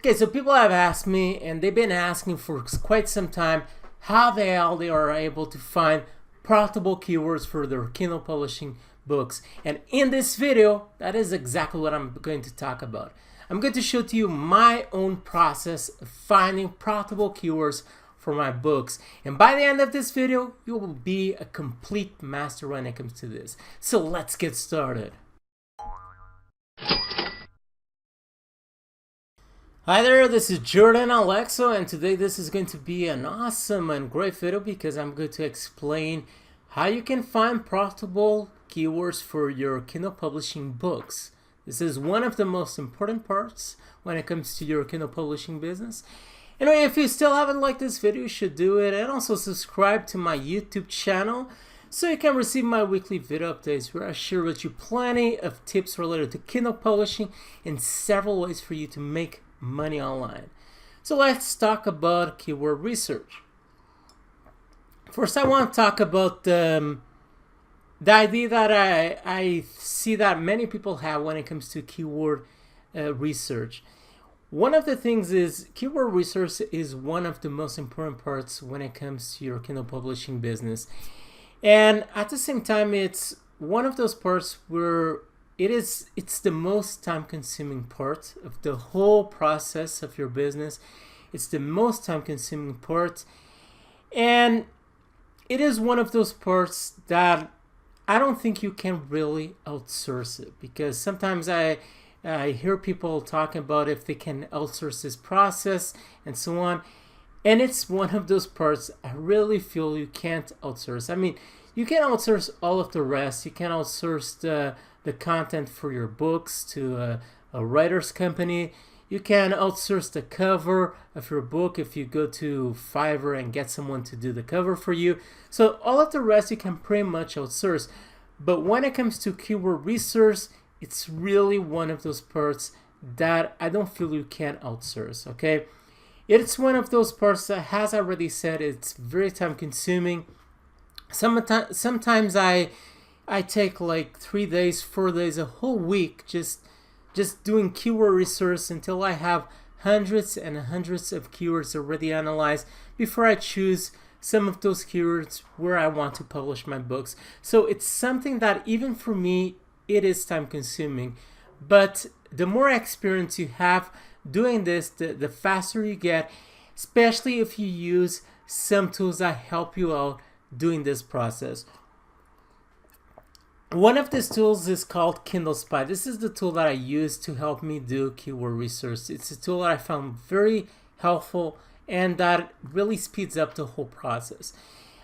Okay, so people have asked me, and they've been asking for quite some time, how the hell they are able to find profitable keywords for their Kindle publishing books. And in this video, that is exactly what I'm going to talk about. I'm going to show to you my own process of finding profitable keywords for my books. And by the end of this video, you will be a complete master when it comes to this. So let's get started. Hi there, this is Jordan Alexo, and today this is going to be an awesome and great video because I'm going to explain how you can find profitable keywords for your Kindle publishing books. This is one of the most important parts when it comes to your Kindle publishing business. Anyway, if you still haven't liked this video, you should do it, and also subscribe to my YouTube channel so you can receive my weekly video updates where I share with you plenty of tips related to Kindle publishing and several ways for you to make money online. So let's talk about keyword research. First, I want to talk about the idea that I see that many people have when it comes to keyword research. One of the things is keyword research is one of the most important parts when it comes to your Kindle publishing business. And at the same time, it's one of those parts where it's the most time-consuming part of the whole process of your business. It's the most time-consuming part, and it is one of those parts that I don't think you can really outsource it, because sometimes I hear people talking about if they can outsource this process and so on, and it's one of those parts I really feel you can't outsource. I mean, you can outsource all of the rest. You can outsource the content for your books to a writer's company. You can outsource the cover of your book if you go to Fiverr and get someone to do the cover for you. So all of the rest you can pretty much outsource. But when it comes to keyword research, it's really one of those parts that I don't feel you can outsource, okay? It's one of those parts that, as I already said, it's very time consuming. Sometimes I take like 3 days, 4 days, a whole week just doing keyword research until I have hundreds and hundreds of keywords already analyzed before I choose some of those keywords where I want to publish my books. So it's something that even for me, it is time consuming. But the more experience you have doing this, the faster you get, especially if you use some tools that help you out doing this process. One of these tools is called Kindle Spy. This is the tool that I use to help me do keyword research. It's a tool that I found very helpful and that really speeds up the whole process.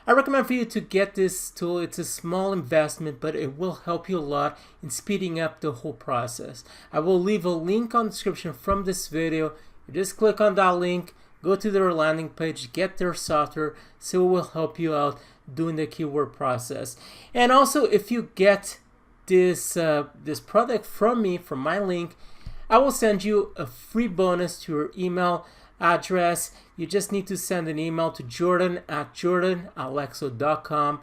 I recommend for you to get this tool. It's a small investment, but it will help you a lot in speeding up the whole process. I will leave a link on the description from this video. You just click on that link, go to their landing page, get their software, so it will help you out doing the keyword process. And also, if you get this product from me, from my link, I will send you a free bonus to your email address. You just need to send an email to jordan@jordanalexo.com.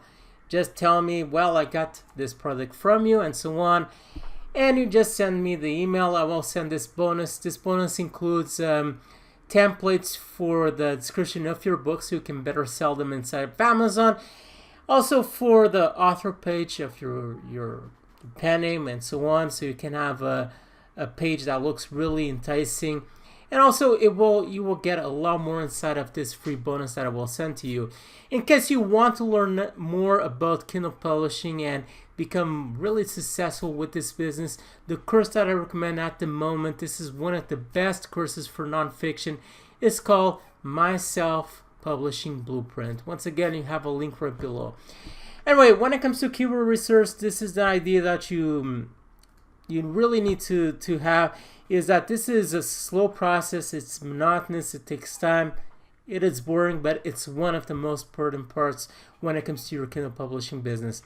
Just tell me, well, I got this product from you and so on, and you just send me the email. I will send this bonus. This bonus includes templates for the description of your book so you can better sell them inside of Amazon. Also for the author page of your pen name and so on, so you can have a page that looks really enticing. And also you will get a lot more inside of this free bonus that I will send to you. In case you want to learn more about Kindle publishing and become really successful with this business, the course that I recommend at the moment, this is one of the best courses for nonfiction, is called My Self-Publishing Blueprint. Once again, you have a link right below. Anyway, when it comes to keyword research, this is the idea that you really need to have, is that this is a slow process. It's monotonous, it takes time, it is boring, but it's one of the most important parts when it comes to your Kindle publishing business.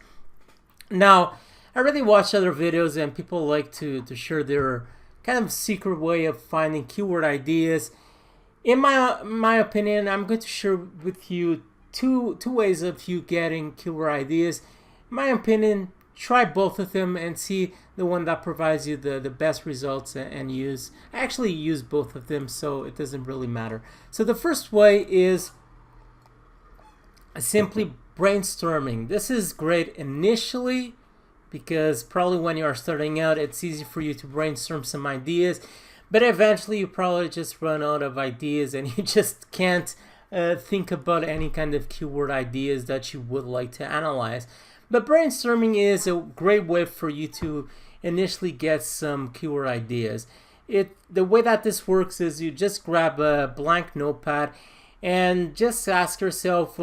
Now, I really watch other videos and people like to share their kind of secret way of finding keyword ideas. In my opinion, I'm going to share with you two ways of you getting keyword ideas. In my opinion, try both of them and see the one that provides you the best results and use. I actually use both of them, so it doesn't really matter. So the first way is simply brainstorming. This is great initially because probably when you are starting out, it's easy for you to brainstorm some ideas, but eventually you probably just run out of ideas and you just can't think about any kind of keyword ideas that you would like to analyze. But brainstorming is a great way for you to initially get some keyword ideas. The way that this works is you just grab a blank notepad and just ask yourself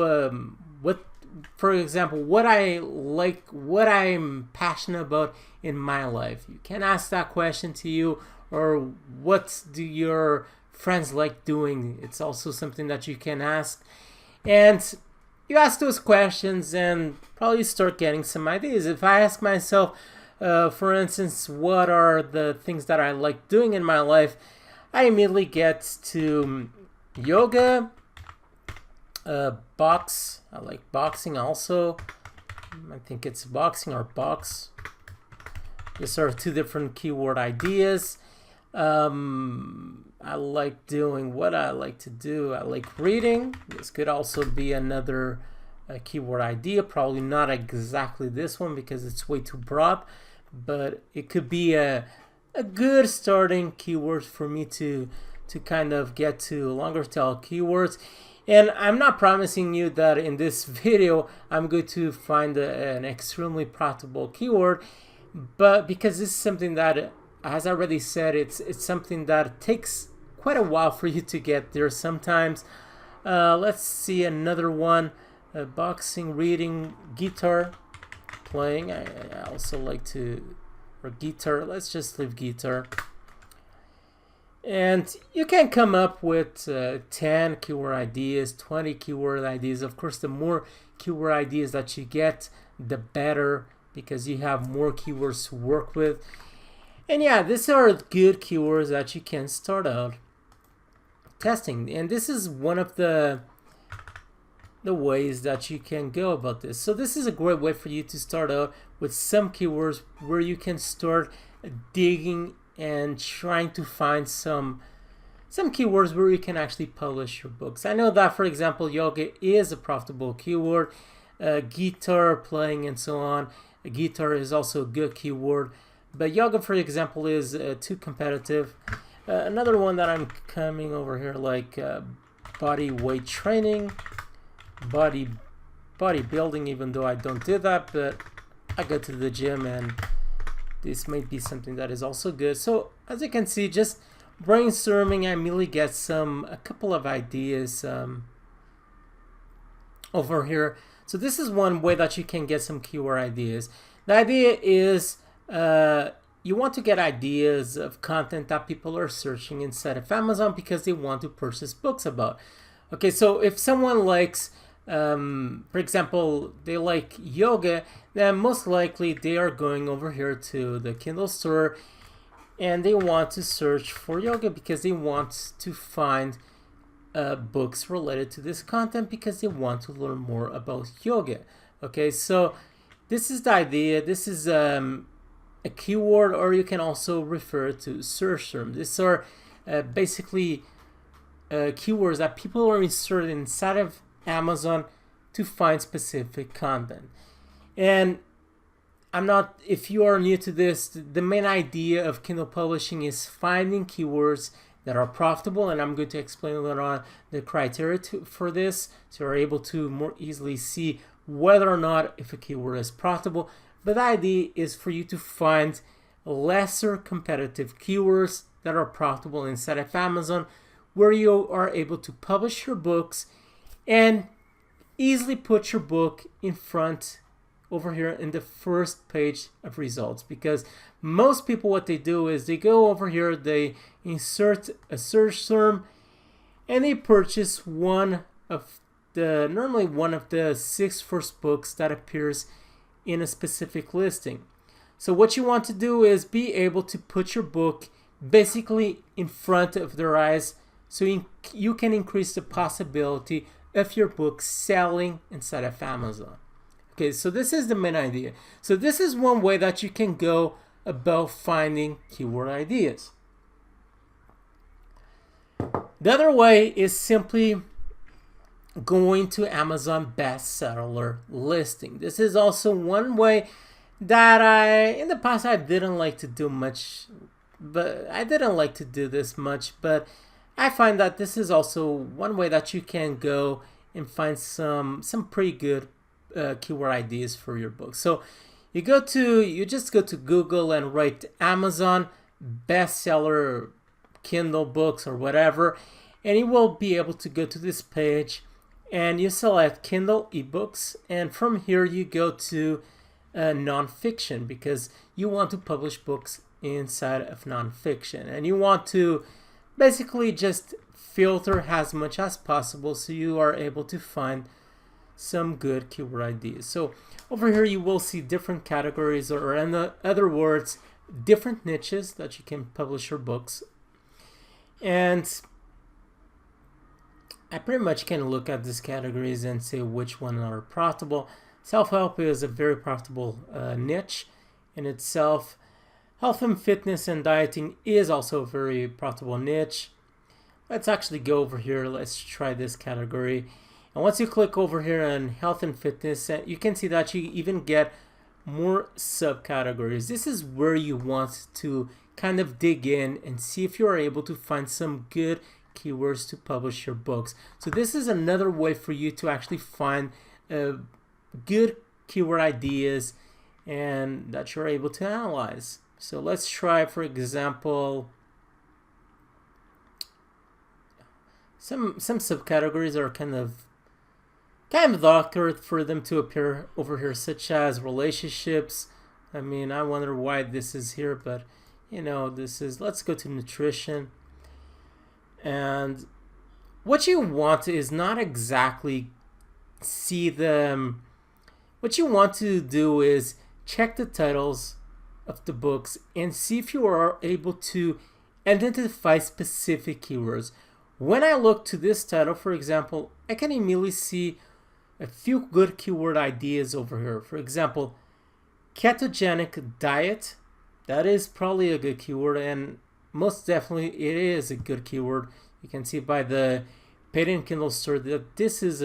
for example, what I like, what I'm passionate about in my life. You can ask that question to you, or what do your friends like doing? It's also something that you can ask. And you ask those questions and probably start getting some ideas. If I ask myself, for instance, what are the things that I like doing in my life, I immediately get to yoga, box. I like boxing also. I think it's boxing or box. These are two different keyword ideas. I like doing what I like to do. I like reading. This could also be another keyword idea. Probably not exactly this one because it's way too broad, but it could be a good starting keyword for me to kind of get to longer tail keywords. And I'm not promising you that in this video I'm going to find an extremely profitable keyword, but because this is something that, as I already said, it's something that takes quite a while for you to get there sometimes. Let's see another one. Boxing, reading, guitar playing. I also like to, or guitar. Let's just leave guitar. And you can come up with 10 keyword ideas, 20 keyword ideas. Of course, the more keyword ideas that you get, the better, because you have more keywords to work with. And yeah, these are good keywords that you can start out testing. And this is one of the ways that you can go about this. So this is a great way for you to start out with some keywords where you can start digging and trying to find some keywords where you can actually publish your books. I know that, for example, yoga is a profitable keyword, guitar playing and so on. Guitar is also a good keyword, but yoga, for example, is too competitive. Another one that I'm coming over here, like body weight training, bodybuilding, even though I don't do that, but I go to the gym and this might be something that is also good. So as you can see, just brainstorming, I immediately get a couple of ideas over here. So this is one way that you can get some keyword ideas. The idea is you want to get ideas of content that people are searching inside of Amazon because they want to purchase books about. Okay, so if someone likes, for example, they like yoga, then most likely they are going over here to the Kindle store and they want to search for yoga because they want to find books related to this content because they want to learn more about yoga. Okay, so this is the idea. This is a keyword, or you can also refer to search terms. These are basically keywords that people are inserted inside of Amazon to find specific content. And if you are new to this, the main idea of Kindle publishing is finding keywords that are profitable, and I'm going to explain later on the criteria for this, so you're able to more easily see whether or not if a keyword is profitable. But the idea is for you to find lesser competitive keywords that are profitable inside of Amazon, where you are able to publish your books and easily put your book in front over here in the first page of results. Because most people, what they do is they go over here, they insert a search term, and they purchase normally one of the 6 first books that appears in a specific listing. So what you want to do is be able to put your book basically in front of their eyes, so you can increase the possibility of your book selling inside of Amazon. Okay, so this is the main idea. So this is one way that you can go about finding keyword ideas. The other way is simply going to Amazon bestseller listing. This is also one way that in the past I didn't like to do much, but I didn't like to do this much, but I find that this is also one way that you can go and find some pretty good keyword ideas for your book. So you just go to Google and write Amazon bestseller Kindle books or whatever, and you will be able to go to this page and you select Kindle ebooks, and from here you go to nonfiction, because you want to publish books inside of nonfiction, and you want to basically just filter as much as possible so you are able to find some good keyword ideas. So over here you will see different categories, or in other words, different niches that you can publish your books. And I pretty much can look at these categories and say which one are profitable. Self-help is a very profitable niche in itself. Health and fitness and dieting is also a very profitable niche. Let's actually go over here. Let's try this category. And once you click over here on health and fitness, you can see that you even get more subcategories. This is where you want to kind of dig in and see if you are able to find some good keywords to publish your books. So this is another way for you to actually find good keyword ideas and that you're able to analyze. So let's try, for example, some subcategories are kind of awkward for them to appear over here, such as relationships. I mean, I wonder why this is here, but you know, let's go to nutrition. And what you want is not exactly see them. What you want to do is check the titles of the books and see if you are able to identify specific keywords. When I look to this title, for example, I can immediately see a few good keyword ideas over here. For example, ketogenic diet. That is probably a good keyword, and most definitely it is a good keyword. You can see by the paid in Kindle store that this is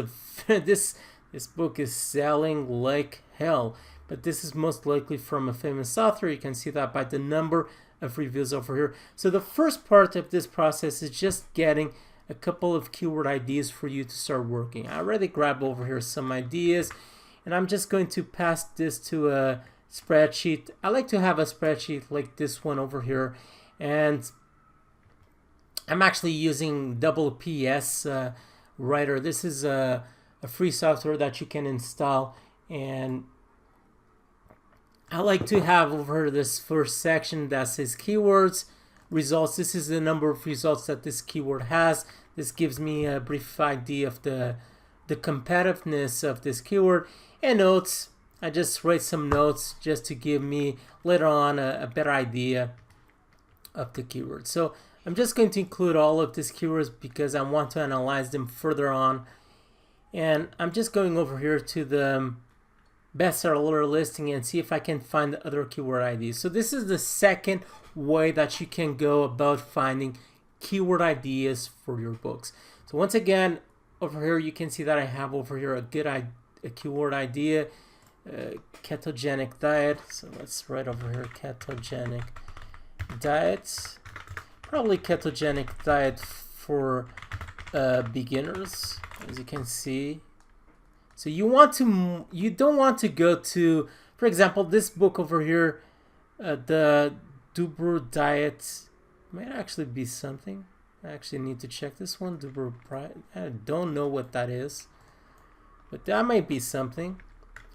this book is selling like hell. But this is most likely from a famous author. You can see that by the number of reviews over here. So the first part of this process is just getting a couple of keyword ideas for you to start working. I already grabbed over here some ideas, and I'm just going to pass this to a spreadsheet. I like to have a spreadsheet like this one over here, and I'm actually using WPS Writer. This is a free software that you can install, and I like to have over this first section that says keywords, results. This is the number of results that this keyword has. This gives me a brief idea of the competitiveness of this keyword. And notes, I just write some notes just to give me later on a better idea of the keyword. So I'm just going to include all of these keywords because I want to analyze them further on. And I'm just going over here to the bestseller listing and see if I can find other keyword ideas. So this is the second way that you can go about finding keyword ideas for your books. So once again, over here you can see that I have over here a keyword idea, ketogenic diet. So let's write over here ketogenic diet, probably ketogenic diet for beginners, as you can see. So you don't want to go to, for example, this book over here, the Dubur diet might actually be something. I actually need to check this one. Dubur, I don't know what that is, but that might be something.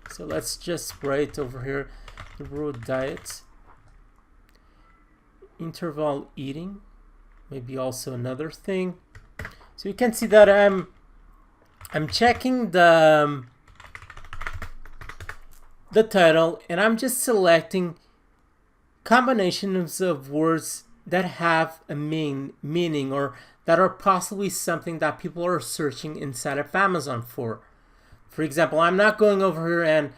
So let's just write over here, Dubur diet, interval eating, maybe also another thing. So you can see that I'm checking the title, and I'm just selecting combinations of words that have a meaning or that are possibly something that people are searching inside of Amazon for. For example, I'm not going over here and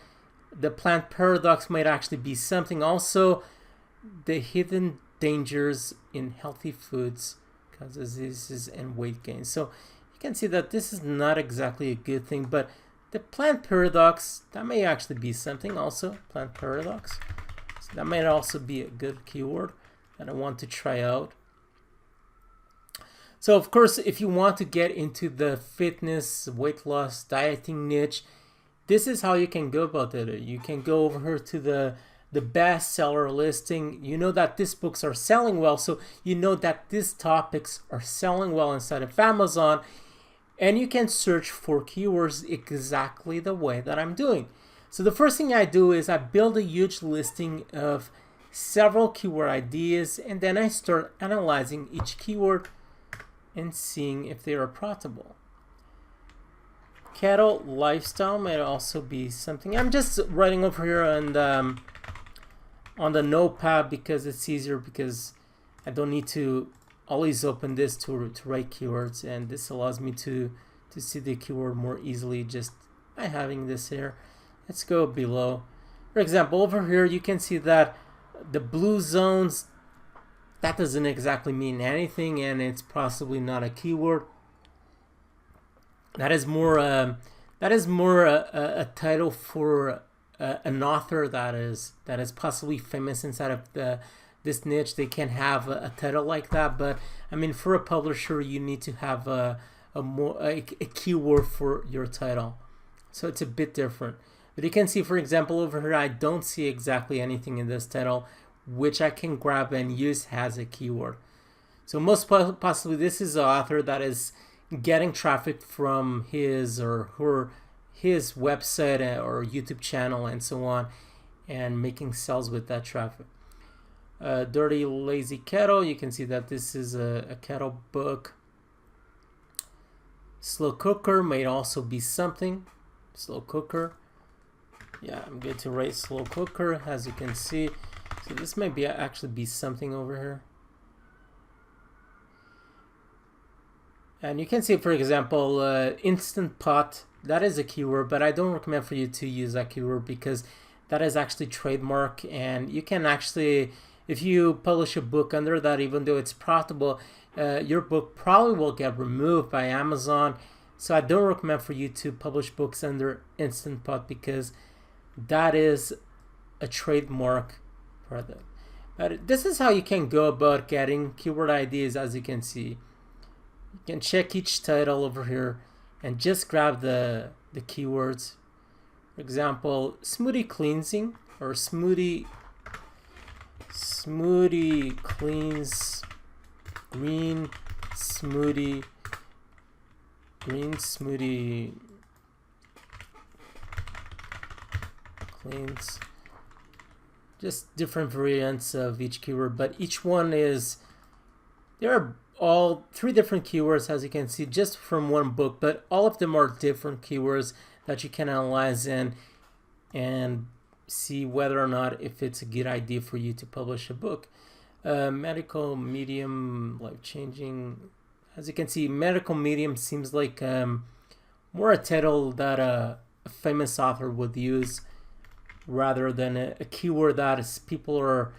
The plant paradox might actually be something. Also, the hidden dangers in healthy foods causes diseases and weight gain. So you can see that this is not exactly a good thing, but the plant paradox, that may actually be something also. Plant paradox. So that might also be a good keyword that I want to try out. So of course, if you want to get into the fitness, weight loss, dieting niche, this is how you can go about it. You can go over here to the bestseller listing. You know that these books are selling well, so you know that these topics are selling well inside of Amazon, and you can search for keywords exactly the way that I'm doing. So the first thing I do is I build a huge listing of several keyword ideas, and then I start analyzing each keyword and seeing if they are profitable. Cattle lifestyle might also be something. I'm just writing over here on the notepad because it's easier, because I don't need to always open this to write keywords, and this allows me to see the keyword more easily just by having this here. Let's go below. For example, over here you can see that the blue zones, that doesn't exactly mean anything, and it's possibly not a keyword. That is more a title for an author that is possibly famous inside of this niche. They can have a title like that, but I mean, for a publisher, you need to have a keyword for your title, so it's a bit different. But you can see, for example, over here, I don't see exactly anything in this title which I can grab and use as a keyword. So most possibly this is an author that is getting traffic from his or her website or YouTube channel and so on, and making sales with that traffic. Dirty Lazy Kettle, you can see that this is a kettle book. Slow cooker might also be something. Slow cooker. Yeah, I'm going to write slow cooker, as you can see. So this might be actually be something over here. And you can see, for example, instant pot, that is a keyword, but I don't recommend for you to use that keyword because that is actually trademark, and you can actually, if you publish a book under that, even though it's profitable, your book probably will get removed by Amazon. So I don't recommend for you to publish books under instant pot because that is a trademark product. But this is how you can go about getting keyword ideas. As you can see, you can check each title over here and just grab the keywords. For example, smoothie cleansing, or smoothie cleans, green smoothie cleans. Just different variants of each keyword, but each one is, there are all 3 different keywords, as you can see, just from one book, but all of them are different keywords that you can analyze and see whether or not if it's a good idea for you to publish a book. Medical medium, life-changing. As you can see, medical medium seems like more a title that a famous author would use, rather than a keyword that is people are,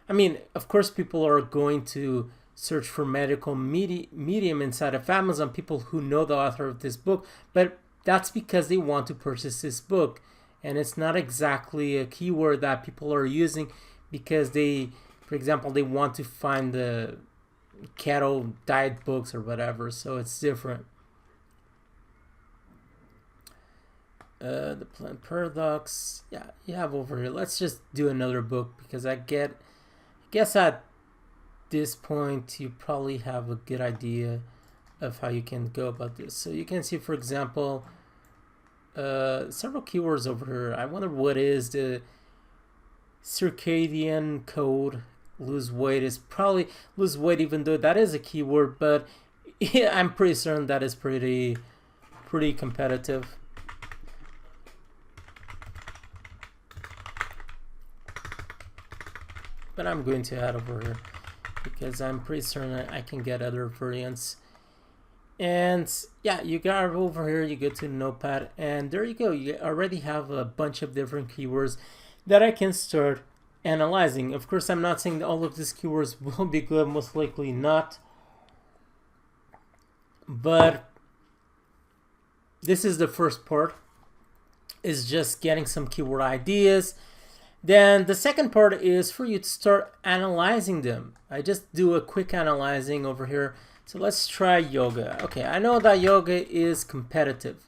I mean, of course people are going to search for medical medium inside of Amazon, people who know the author of this book, but that's because they want to purchase this book, and it's not exactly a keyword that people are using because they, for example, they want to find the keto diet books or whatever, so it's different. The plant paradox, yeah, you have over here. Let's just do another book because I guess at this point you probably have a good idea of how you can go about this. So you can see, for example, several keywords over here. I wonder what is the circadian code. Lose weight is probably lose weight, even though that is a keyword, but yeah, I'm pretty certain that is pretty competitive. But I'm going to add over here because I'm pretty certain I can get other variants. And yeah, you got over here, you go to Notepad, and there you go. You already have a bunch of different keywords that I can start analyzing. Of course, I'm not saying that all of these keywords will be good, most likely not. But this is the first part, is just getting some keyword ideas. Then the second part is for you to start analyzing them. I just do a quick analyzing over here. So let's try yoga. Okay, I know that yoga is competitive,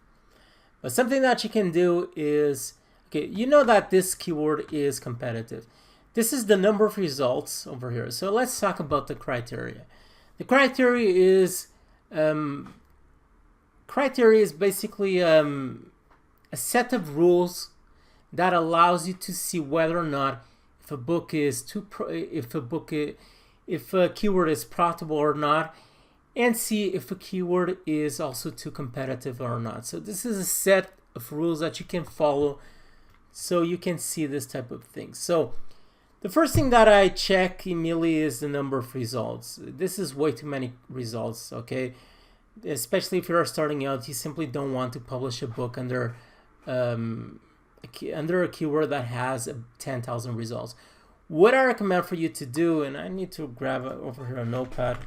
but something that you can do is, okay, you know that this keyword is competitive. This is the number of results over here. So let's talk about the criteria. The criteria is basically a set of rules that allows you to see whether or not if a book is if a keyword is profitable or not, and see if a keyword is also too competitive or not. So this is a set of rules that you can follow so you can see this type of thing. So the first thing that I check immediately is the number of results. This is way too many results, okay? Especially if you're starting out, you simply don't want to publish a book under a keyword that has 10,000 results. What I recommend for you to do, and I need to grab over here a notepad.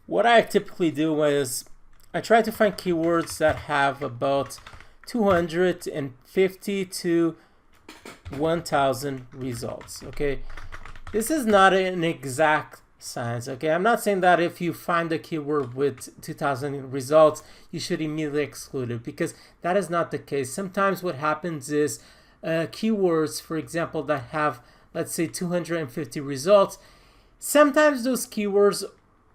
What I typically do is I try to find keywords that have about 250 to 1,000 results. Okay, this is not an exact science. Okay, I'm not saying that if you find a keyword with 2,000 results, you should immediately exclude it, because that is not the case. Sometimes what happens is keywords, for example, that have, let's say, 250 results, sometimes those keywords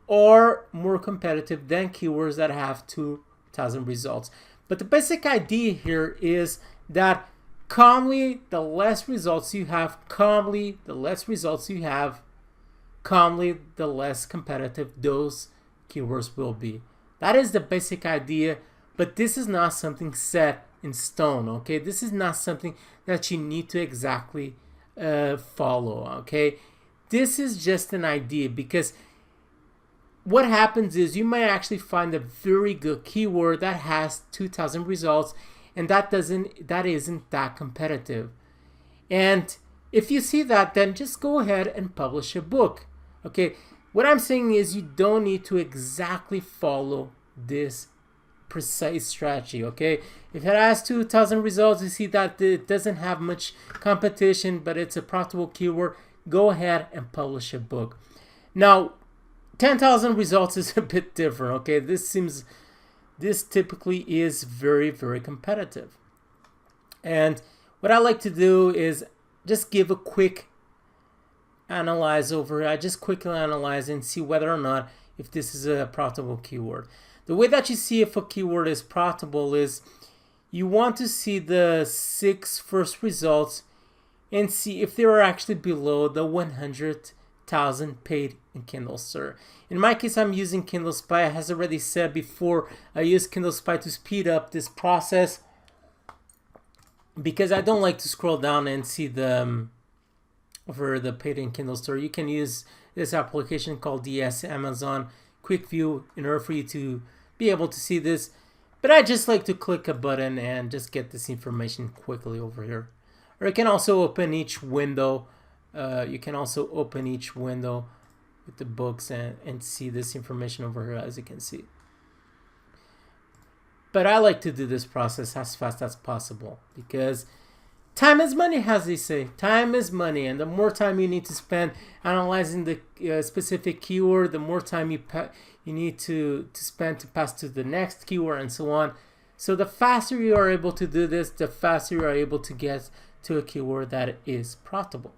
are more competitive than keywords that have 2,000 results. But the basic idea here is that calmly, the less results you have, calmly, the less competitive those keywords will be. That is the basic idea, but this is not something set in stone, okay? This is not something that you need to exactly follow, okay? This is just an idea, because what happens is you might actually find a very good keyword that has 2,000 results, and that isn't that competitive. And if you see that, then just go ahead and publish a book. Okay, what I'm saying is you don't need to exactly follow this precise strategy. Okay, if it has 2,000 results, you see that it doesn't have much competition, but it's a profitable keyword, go ahead and publish a book. Now, 10,000 results is a bit different. Okay, this typically is very, very competitive. And what I like to do is just give a quick analyze over here. I just quickly analyze and see whether or not if this is a profitable keyword. The way that you see if a keyword is profitable is you want to see the 6 first results and see if they are actually below the 100,000 paid in Kindle Store. In my case, I'm using Kindle Spy. As I already said before, I use Kindle Spy to speed up this process because I don't like to scroll down and see the over the paid in Kindle Store. You can use this application called DS Amazon Quick View in order for you to be able to see this. But I just like to click a button and just get this information quickly over here. Or you can also open each window. You can also open each window with the books and see this information over here, as you can see. But I like to do this process as fast as possible because time is money, as they say. Time is money, and the more time you need to spend analyzing the specific keyword, the more time you need to spend to pass to the next keyword and so on. So the faster you are able to do this, the faster you are able to get to a keyword that is profitable.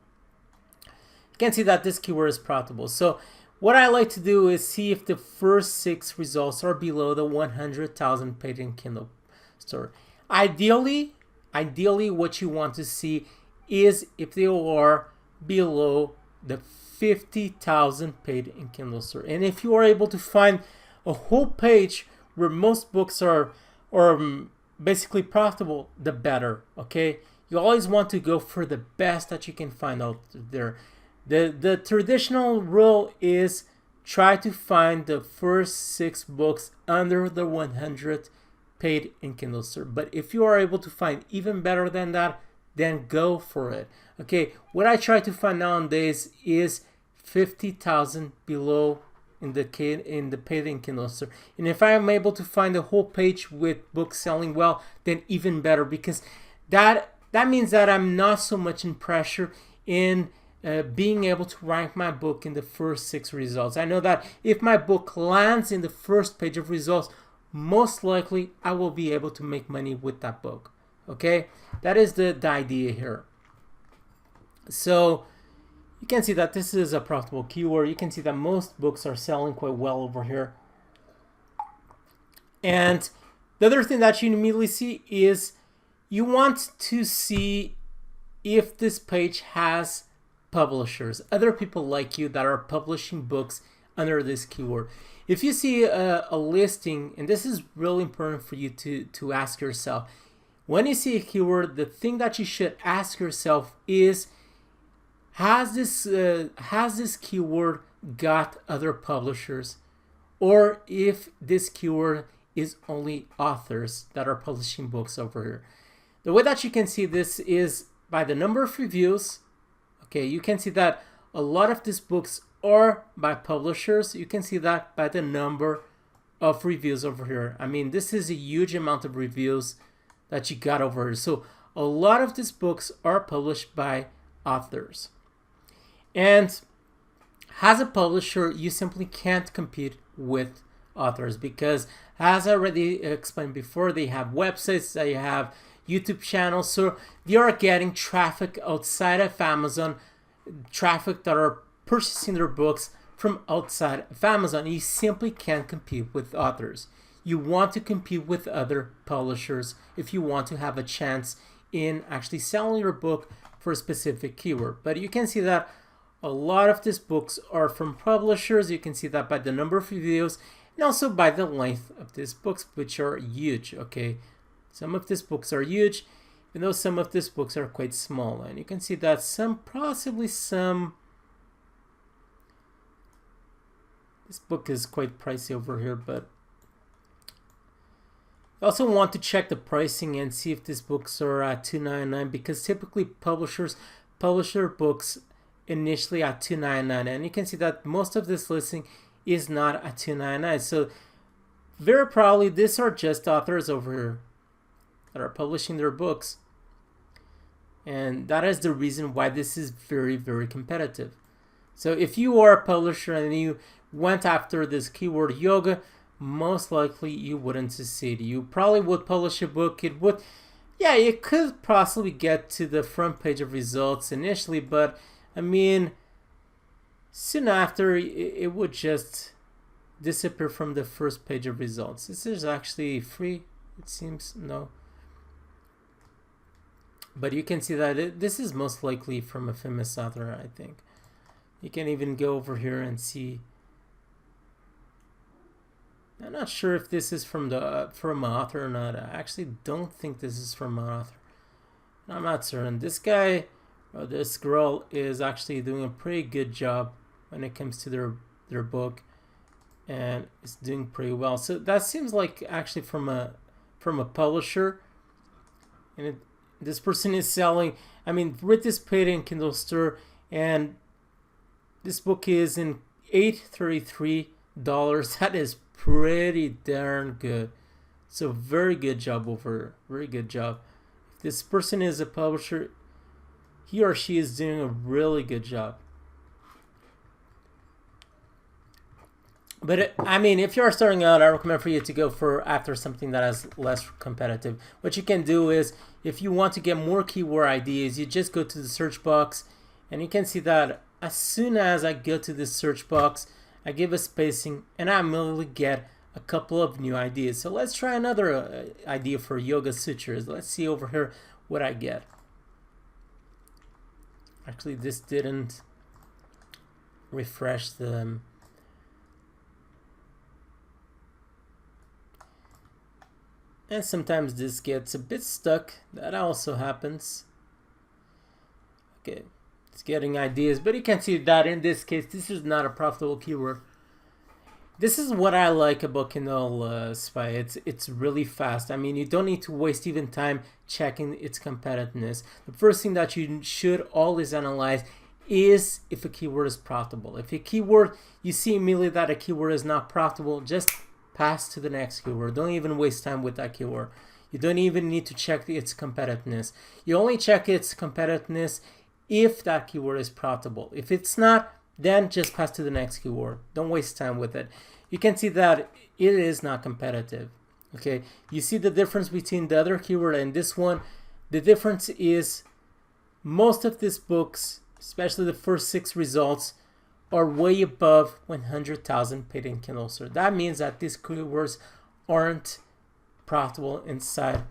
You can see that this keyword is profitable. So what I like to do is see if the first 6 results are below the 100,000 paid in Kindle Store. Ideally, what you want to see is if they are below the 50,000 paid in Kindle Store. And if you are able to find a whole page where most books are basically profitable, the better, okay? You always want to go for the best that you can find out there. The traditional rule is try to find the first 6 books under the 100 paid in Kindle Store. But if you are able to find even better than that, then go for it. Okay, what I try to find nowadays is 50,000 below in the paid in Kindle Store. And if I am able to find a whole page with books selling well, then even better, because that means that I'm not so much in pressure in being able to rank my book in the first 6 results. I know that if my book lands in the first page of results, most likely I will be able to make money with that book. Okay, that is the idea here. So you can see that this is a profitable keyword. You can see that most books are selling quite well over here. And the other thing that you immediately see is you want to see if this page has publishers, other people like you that are publishing books under this keyword. If you see a listing, and this is really important for you to ask yourself, when you see a keyword, the thing that you should ask yourself is, has this keyword got other publishers? Or if this keyword is only authors that are publishing books over here. The way that you can see this is by the number of reviews. Okay, you can see that a lot of these books are by publishers. You can see that by the number of reviews over here. I mean, this is a huge amount of reviews that you got over here. So a lot of these books are published by authors. And as a publisher, you simply can't compete with authors because, as I already explained before, they have websites, they have YouTube channels, so they are getting traffic outside of Amazon, traffic that are purchasing their books from outside of Amazon. You simply can't compete with authors. You want to compete with other publishers if you want to have a chance in actually selling your book for a specific keyword. But you can see that a lot of these books are from publishers. You can see that by the number of reviews and also by the length of these books, which are huge. Okay, some of these books are huge, even though some of these books are quite small. And you can see that possibly some. This book is quite pricey over here, but I also want to check the pricing and see if these books are at $2.99, because typically publishers publish their books initially at $2.99, and you can see that most of this listing is not at $2.99. So very probably these are just authors over here that are publishing their books, and that is the reason why this is very, very competitive. So if you are a publisher and you went after this keyword yoga, most likely you wouldn't succeed. You probably would publish a book. It could possibly get to the front page of results initially, but I mean, soon after it would just disappear from the first page of results. This is actually free, it seems. No, but you can see that this is most likely from a famous author, I think. You can even go over here and see. I'm not sure if this is from an author or not. I actually don't think this is from an author. I'm not certain. This guy or this girl is actually doing a pretty good job when it comes to their book, and it's doing pretty well. So that seems like actually from a publisher, and this person is selling. I mean, with this paid in Kindle Store, and this book is in $833. That is pretty darn good. So very good job over. Very good job. If this person is a publisher, he or she is doing a really good job. But I mean, if you're starting out, I recommend for you to go after something that is less competitive. What you can do is, if you want to get more keyword ideas, you just go to the search box, and you can see that as soon as I go to the search box, I give a spacing, and I immediately get a couple of new ideas. So let's try another idea for yoga sutras. Let's see over here what I get. Actually, this didn't refresh the. And sometimes this gets a bit stuck. That also happens. Okay, it's getting ideas, but you can see that in this case, this is not a profitable keyword. This is what I like about Kindle Spy. It's really fast. I mean, you don't need to waste even time checking its competitiveness. The first thing that you should always analyze is if a keyword is profitable. If a keyword, you see immediately that a keyword is not profitable, just pass to the next keyword. Don't even waste time with that keyword. You don't even need to check its competitiveness. You only check its competitiveness if that keyword is profitable. If it's not, then just pass to the next keyword. Don't waste time with it. You can see that it is not competitive. Okay, you see the difference between the other keyword and this one. The difference is most of these books, especially the first 6 results, are way above 100,000 paid in Kindle search. That means that these keywords aren't profitable inside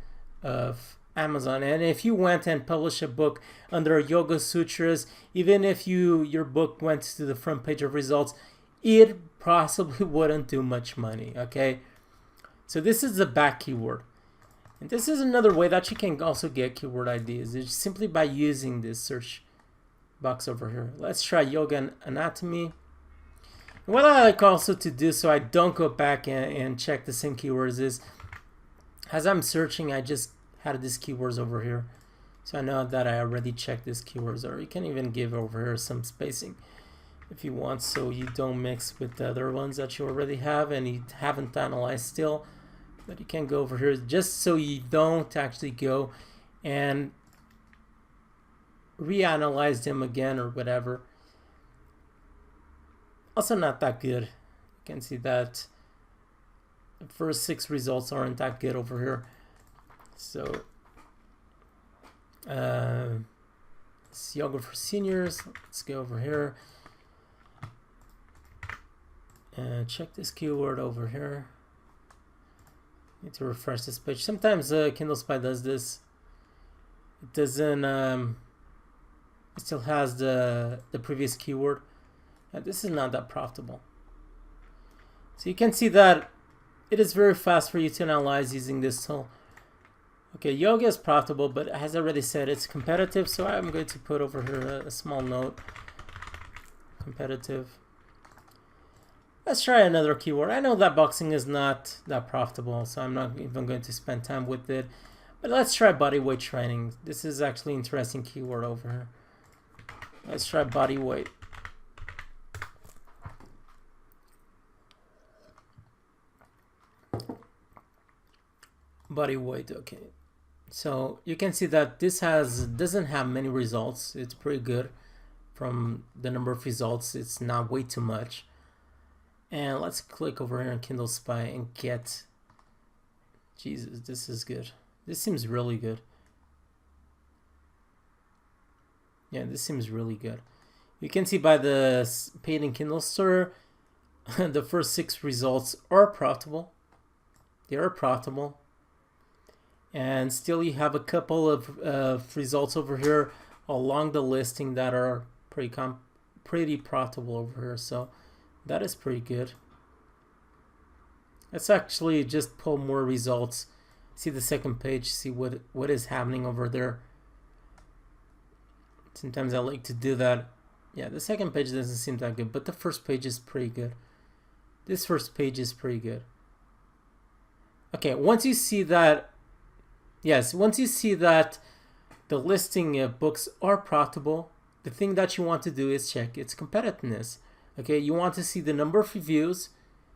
of Amazon. And if you went and published a book under Yoga Sutras, even if your book went to the front page of results, it possibly wouldn't do much money. Okay, so this is the back keyword, and this is another way that you can also get keyword ideas, is simply by using this search box over here. Let's try yoga and anatomy. And what I like also to do, so I don't go back and check the same keywords, is as I'm searching, I just had these keywords over here, so I know that I already checked these keywords. Or you can even give over here some spacing if you want, so you don't mix with the other ones that you already have and you haven't analyzed still. But you can go over here just so you don't actually go and reanalyze them again or whatever. Also not that good. You can see that the first 6 results aren't that good over here. So it's yoga for seniors. Let's go over here and check this keyword over here. Need to refresh this page. Sometimes Kindle Spy does this. It doesn't. It still has the previous keyword. This is not that profitable. So you can see that it is very fast for you to analyze using this tool. Okay, yoga is profitable, but as I already said, it's competitive. So I'm going to put over here a small note. Competitive. Let's try another keyword. I know that boxing is not that profitable, so I'm not even going to spend time with it. But let's try body weight training. This is actually an interesting keyword over here. Let's try body weight. Body weight, okay. So you can see that this doesn't have many results. It's pretty good from the number of results. It's not way too much. And let's click over here on Kindle Spy and get, Jesus, this is good. This seems really good. Yeah, this seems really good. You can see by the paid in Kindle Store, the first 6 results are profitable. They are profitable. And still you have a couple of results over here along the listing that are pretty profitable over here. So that is pretty good. Let's actually just pull more results. See the second page, see what is happening over there. Sometimes I like to do that. Yeah, the second page doesn't seem that good, but the first page is pretty good. This first page is pretty good. Okay, once you see that, once you see that the listing books are profitable, the thing that you want to do is check its competitiveness. Okay, you want to see the number of reviews,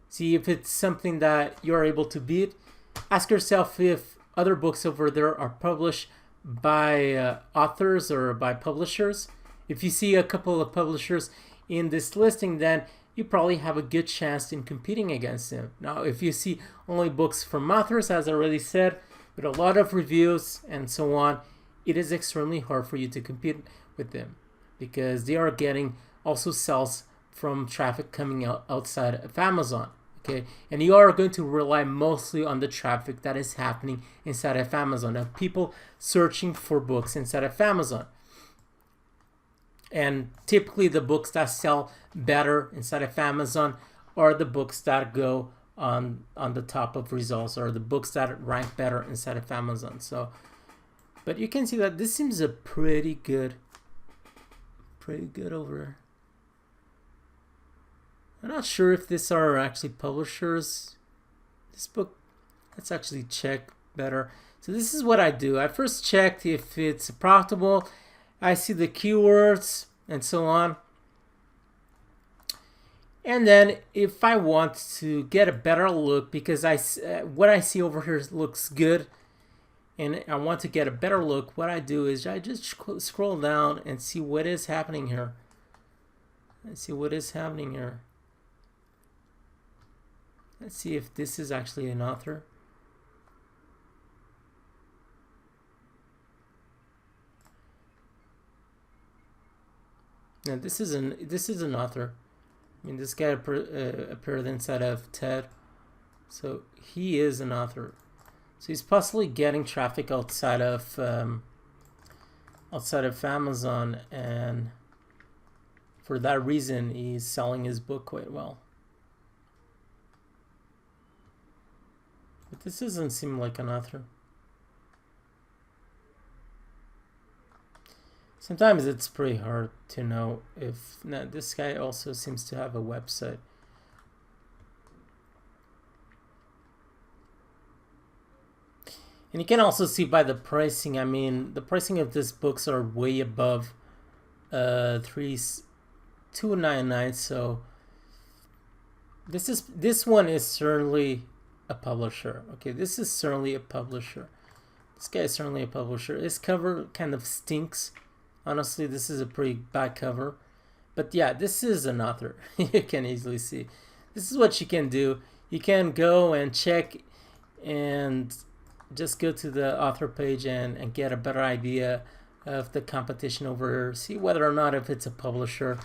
see if it's something that you're able to beat. Ask yourself if other books over there are published by authors or by publishers. If you see a couple of publishers in this listing, then you probably have a good chance in competing against them. Now, if you see only books from authors, as I already said, with a lot of reviews and so on, it is extremely hard for you to compete with them because they are getting also sales from traffic coming outside of Amazon. Okay, and you are going to rely mostly on the traffic that is happening inside of Amazon, of people searching for books inside of Amazon. And typically the books that sell better inside of Amazon are the books that go on the top of results, or the books that rank better inside of Amazon. So, but you can see that this seems a pretty good over here. I'm not sure if these are actually publishers. This book, let's actually check better. So this is what I do. I first checked if it's profitable. I see the keywords and so on. And then if I want to get a better look, because what I see over here looks good, and I want to get a better look, what I do is I just scroll down and see what is happening here. Let's see what is happening here. Let's see if this is actually an author. Now this is an author. I mean, this guy appeared inside of TED, so he is an author. So he's possibly getting traffic outside of Amazon, and for that reason, he's selling his book quite well. But this doesn't seem like an author. Sometimes it's pretty hard to know if... Now, this guy also seems to have a website. And you can also see by the pricing, I mean, the pricing of these books are way above $2.99, so this one is certainly a publisher. Okay, this is certainly a publisher. This guy is certainly a publisher. His cover kind of stinks. Honestly, this is a pretty bad cover. But yeah, this is an author. You can easily see. This is what you can do. You can go and check and just go to the author page and get a better idea of the competition over here. See whether or not if it's a publisher.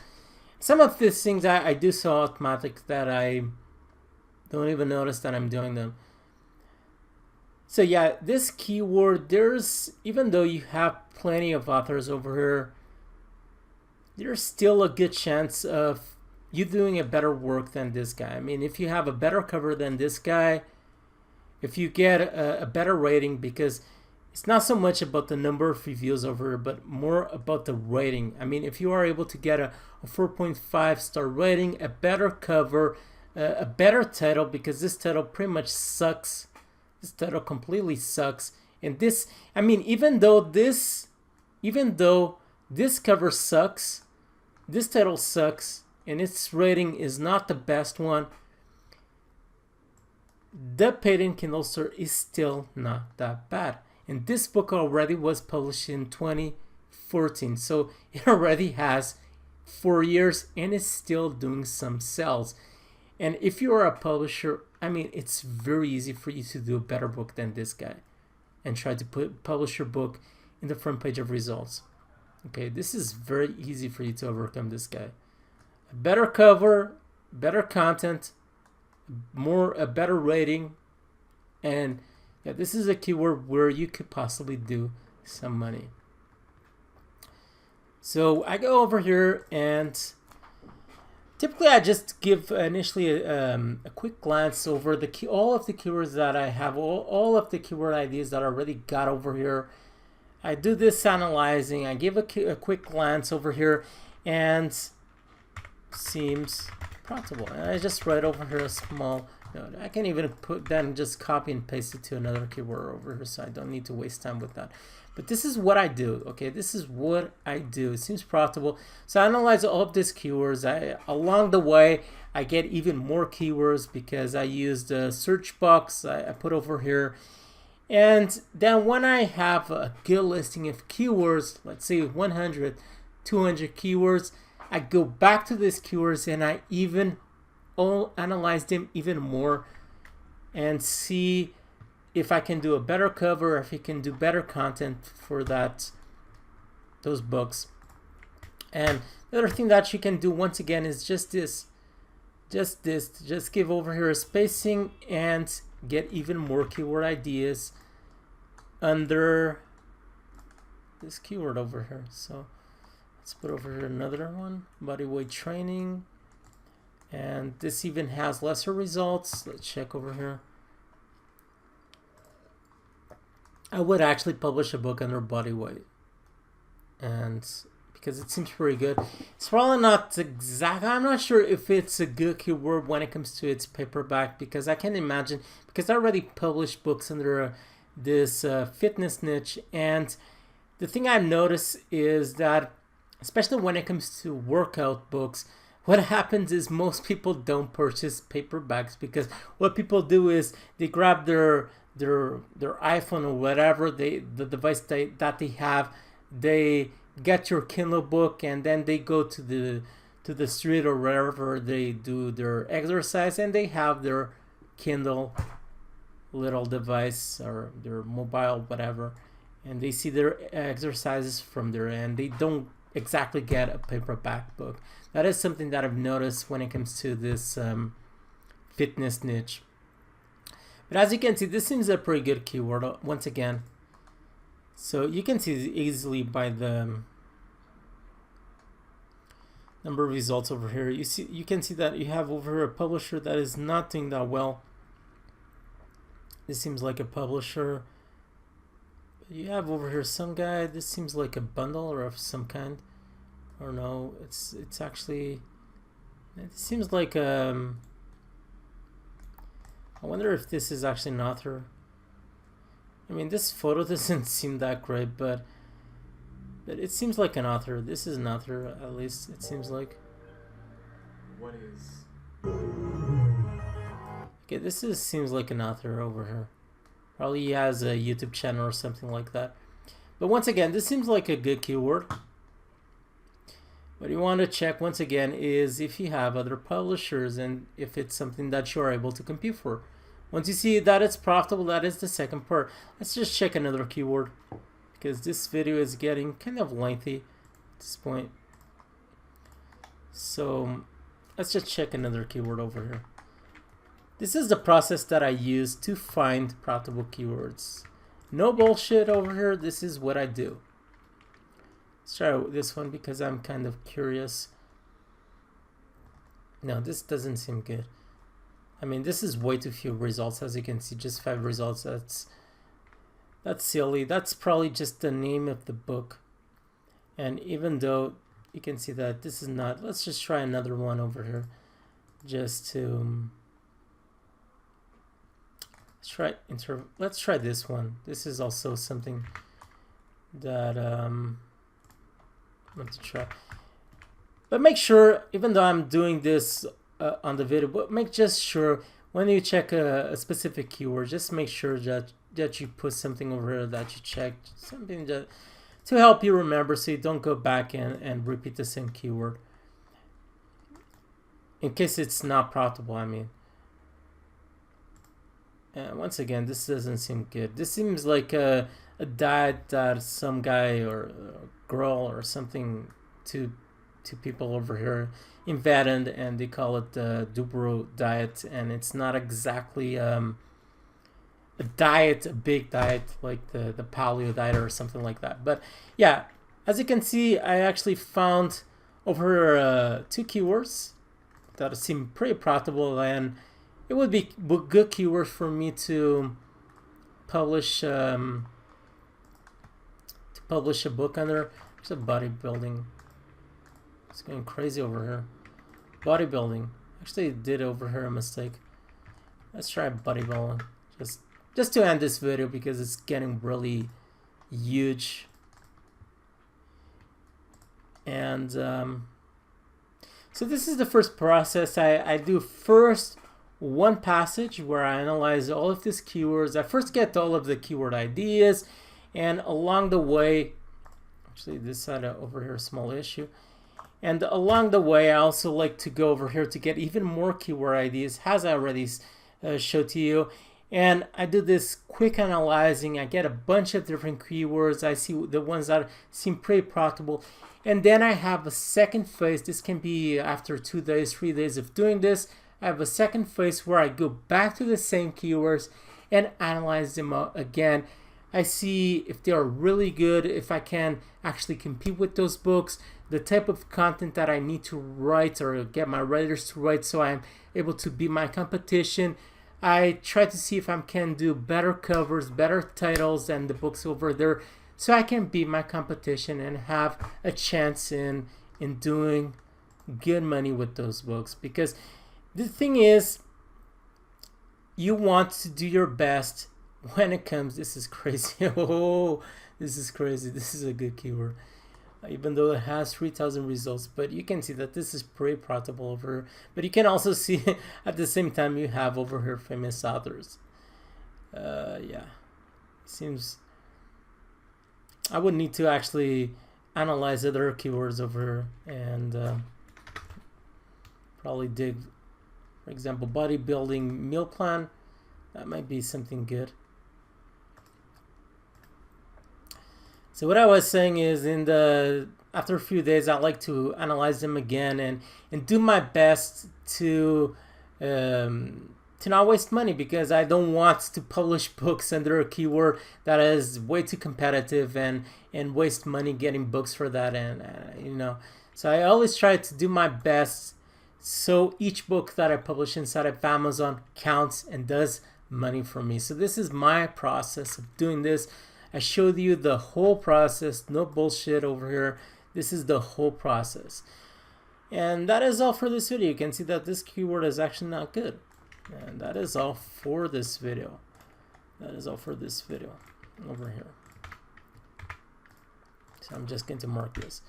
Some of these things I do so automatic that I don't even notice that I'm doing them. So yeah, this keyword, even though you have plenty of authors over here, there's still a good chance of you doing a better work than this guy. I mean, if you have a better cover than this guy, if you get a better rating, because it's not so much about the number of reviews over here, but more about the rating. I mean, if you are able to get a 4.5 star rating, a better cover, a better title, because this title pretty much sucks. This title completely sucks. And this, I mean, even though this cover sucks, this title sucks, and its rating is not the best one, the paid-in Kindle store is still not that bad. And this book already was published in 2014, so it already has 4 years and is still doing some sales. And if you are a publisher, I mean, it's very easy for you to do a better book than this guy and try to publish your book in the front page of results. Okay, this is very easy for you to overcome this guy. A better cover, better content, a better rating, and yeah, this is a keyword where you could possibly do some money. So I go over here, and typically I just give initially a quick glance over all of the keywords that I have, all of the keyword ideas that I already got over here. I do this analyzing, I give a quick glance over here, and seems profitable. And I just write over here a small note. I can even just copy and paste it to another keyword over here, so I don't need to waste time with that. But this is what I do, okay? This is what I do. It seems profitable. So I analyze all of these keywords. Along the way, I get even more keywords because I use the search box I put over here. And then when I have a good listing of keywords, let's say 100, 200 keywords, I go back to these keywords and I even analyze them even more and see if I can do a better cover, if I can do better content for those books. And the other thing that you can do once again is just give over here a spacing and get even more keyword ideas under this keyword over here. So let's put over here another one, bodyweight training, and this even has lesser results. Let's check over here. I would actually publish a book under bodyweight, and because it seems pretty good. It's probably not exact. I'm not sure if it's a good keyword when it comes to its paperback, because I can imagine, because I already published books under this fitness niche, and the thing I've noticed is that, especially when it comes to workout books, what happens is most people don't purchase paperbacks, because what people do is they grab their iPhone or whatever the device that they have, they get your Kindle book, and then they go to the street or wherever they do their exercise, and they have their Kindle little device or their mobile whatever, and they see their exercises from there, and they don't exactly get a paperback book. That is something that I've noticed when it comes to this fitness niche. But as you can see, this seems a pretty good keyword once again. So you can see easily by the number of results over here. You can see that you have over here a publisher that is not doing that well. This seems like a publisher. You have over here some guy. This seems like a bundle or of some kind. Or no, it's actually. It seems like I wonder if this is actually an author. I mean, this photo doesn't seem that great, but it seems like an author. This is an author, at least it seems like. What is? Okay, seems like an author over here. Probably he has a YouTube channel or something like that. But once again, this seems like a good keyword. What you want to check once again is if you have other publishers and if it's something that you're able to compete for. Once you see that it's profitable, that is the second part. Let's just check another keyword, because this video is getting kind of lengthy at this point. So let's just check another keyword over here. This is the process that I use to find profitable keywords. No bullshit over here. This is what I do. Let's try this one because I'm kind of curious. No, this doesn't seem good. I mean, this is way too few results, as you can see, just 5 results. That's silly. That's probably just the name of the book. And even though you can see that this is not, let's just try another one over here, just to let's try this one. This is also something that I want to try. But make sure, even though I'm doing this on the video, but make just sure when you check a specific keyword, just make sure that you put something over here that you checked, something that to help you remember, so you don't go back and repeat the same keyword in case it's not profitable. I mean, once again, this doesn't seem good. This seems like a diet that some guy or girl or something to people over here invented, and they call it the Dubro diet, and it's not exactly a diet, a big diet like the paleo diet or something like that. But yeah, as you can see, I actually found over 2 keywords that seem pretty profitable, and it would be good keywords for me to publish a book under. There's a bodybuilding. It's going crazy over here. Bodybuilding. Actually, did over here a mistake. Let's try bodybuilding. Just to end this video because it's getting really huge. And so this is the first process. I do first one passage where I analyze all of these keywords. I first get all of the keyword ideas, and along the way, actually this side over here, small issue. And along the way, I also like to go over here to get even more keyword ideas, as I already showed to you. And I do this quick analyzing. I get a bunch of different keywords. I see the ones that seem pretty profitable. And then I have a second phase. This can be after 2 days, 3 days of doing this. I have a second phase where I go back to the same keywords and analyze them again. I see if they are really good, if I can actually compete with those books, the type of content that I need to write or get my writers to write so I'm able to beat my competition. I try to see if I can do better covers, better titles than the books over there, so I can beat my competition and have a chance in doing good money with those books. Because the thing is, you want to do your best when it comes. This is crazy. Oh, this is crazy. This is a good keyword, even though it has 3,000 results. But you can see that this is pretty profitable over here. But you can also see at the same time you have over here famous authors. Yeah, seems I would need to actually analyze other keywords over here and probably dig, for example, bodybuilding meal plan. That might be something good. So what I was saying is, after a few days, I like to analyze them again and do my best to not waste money, because I don't want to publish books under a keyword that is way too competitive and waste money getting books for that, and so I always try to do my best so each book that I publish inside of Amazon counts and does money for me. So this is my process of doing this. I showed you the whole process, no bullshit over here. This is the whole process. And that is all for this video. You can see that this keyword is actually not good. And that is all for this video. That is all for this video over here. So I'm just going to mark this.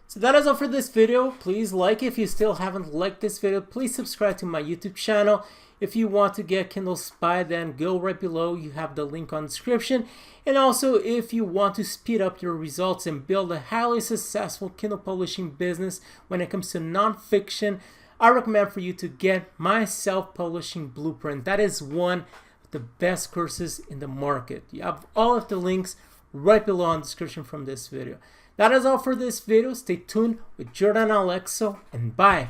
So that is all for this video. Please like if you still haven't liked this video. Please subscribe to my YouTube channel. If you want to get Kindle Spy, then go right below. You have the link on the description. And also, if you want to speed up your results and build a highly successful Kindle publishing business when it comes to nonfiction, I recommend for you to get my self-publishing blueprint. That is one of the best courses in the market. You have all of the links right below in the description from this video. That is all for this video. Stay tuned with Jordan Alexo, and bye.